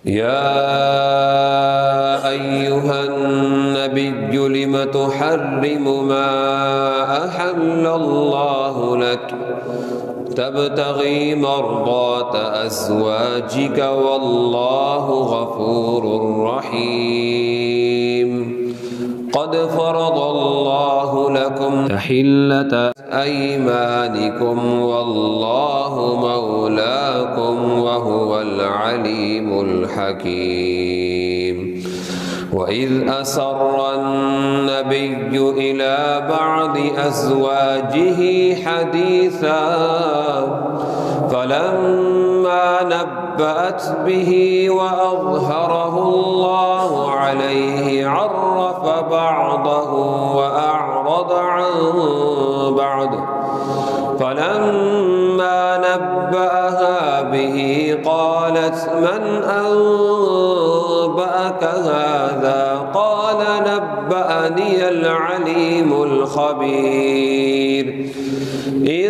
يا أيها النبي لم تحرم ما أحل الله لك تبتغي مرضات أزواجك والله غفور رحيم قد فرض الله لكم تحلة أيمانكم والله مولاكم وهو العليم الحكيم وإذ أسر النبي إلى بعض أزواجه حديثا فلما نبأت به وأظهره الله عليه عرف بعضه وأعرض عن بعض فلما نبأها به قالت من أنبأك هذا قال نبأني العليم الخبير إن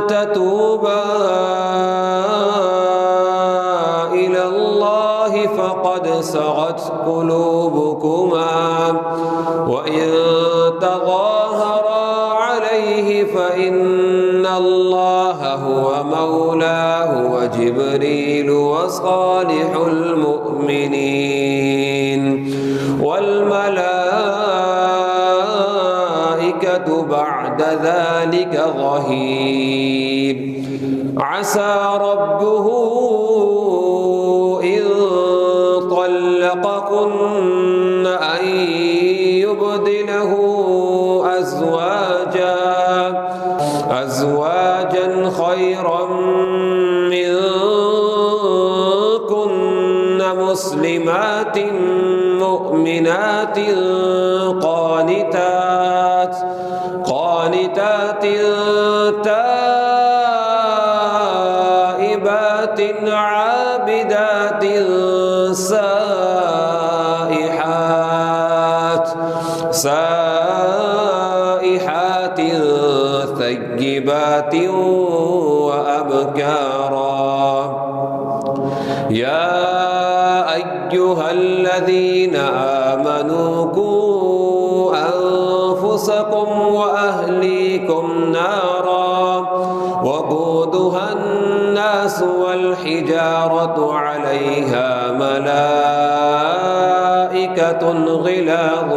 تتوبا إلى الله فقد سغت قلوبكما وإن تظاهرا عليه فإن الله هو مولاه وجبريل وصالح المؤمنين والملائكة بعد ذلك ظهير عسى ربه إن طلقكن أن يبدله أزواجا خيرا منكن مسلمات مؤمنات قانتات تائبات عابدات سائحات ثيبات وأبكارا يا أيها الذين آمنوا قوا أنفسكم وأهليكم نارا وقودها الناس والحجارة عليها ملائكة غلاظ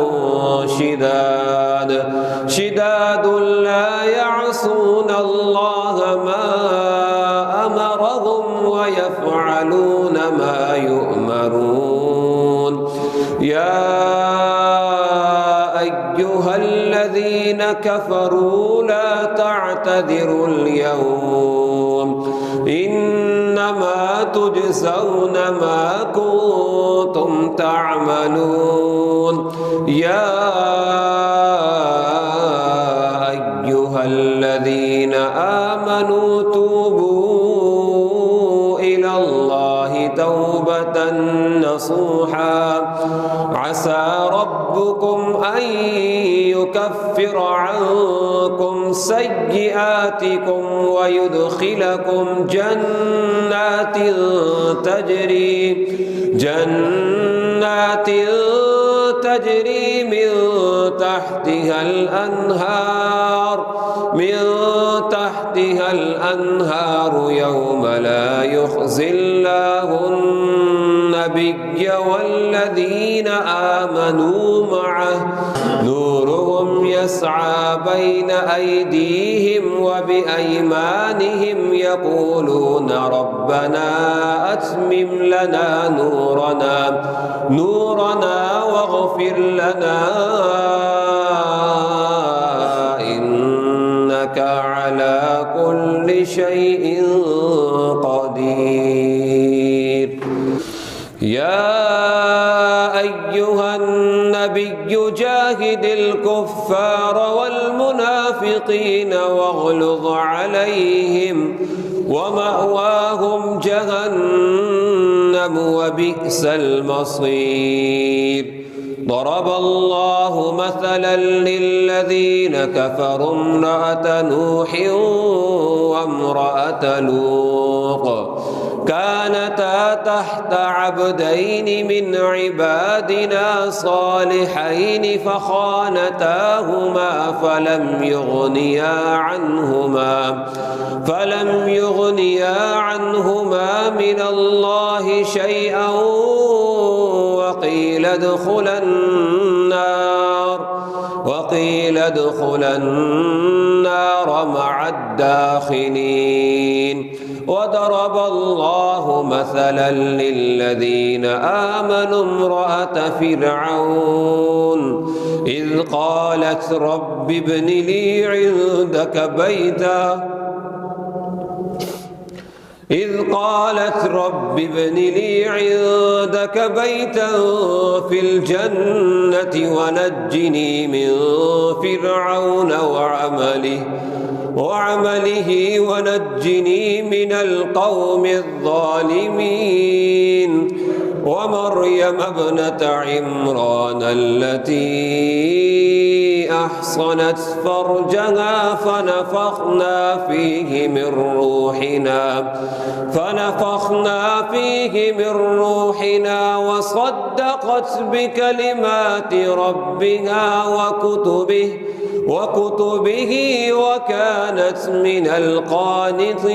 شداد لا يعصون الله ما أمرهم ويفعلون ما يؤمرون يا أيها الذين كفروا لا تعتذروا اليوم إنما تجزون ما كنتم تعملون يا أيها الذين آمنوا توبوا إلى الله توبة نصوحا عسى ربكم أن يكفر عنكم سيئاتكم ويدخلكم جنات تجري من تحتها الأنهار يوم لا يخزي الله النبي والذين آمنوا معه نورهم يسعى بين أيديهم وبأيمانهم يقولون ربنا أتمم لنا نورنا واغفر لنا إنك على كل شيء قدير يا أيها النبي جاهد الكفار والمنافقين واغلظ عليهم ومأواهم جهنم وبئس المصير ضرب الله مثلا للذين كفروا امرأة نوح وامرأة لوط كانتا تحت عبدين من عبادنا صالحين فخانتاهما فلم يغنيا عنهما من الله شيئا وقيل ادخلا النار مع الداخلين. وضرب الله مثلا للذين آمنوا امرأة فرعون إذ قالت رب ابن لي عندك بيتا في الجنة ونجني من فرعون وعمله ونجني من القوم الظالمين. ومريم ابنة عمران التي أحصنت فرجها فنفخنا فيه من روحنا وصدقت بكلمات ربها وكتبه وكانت من القانتين.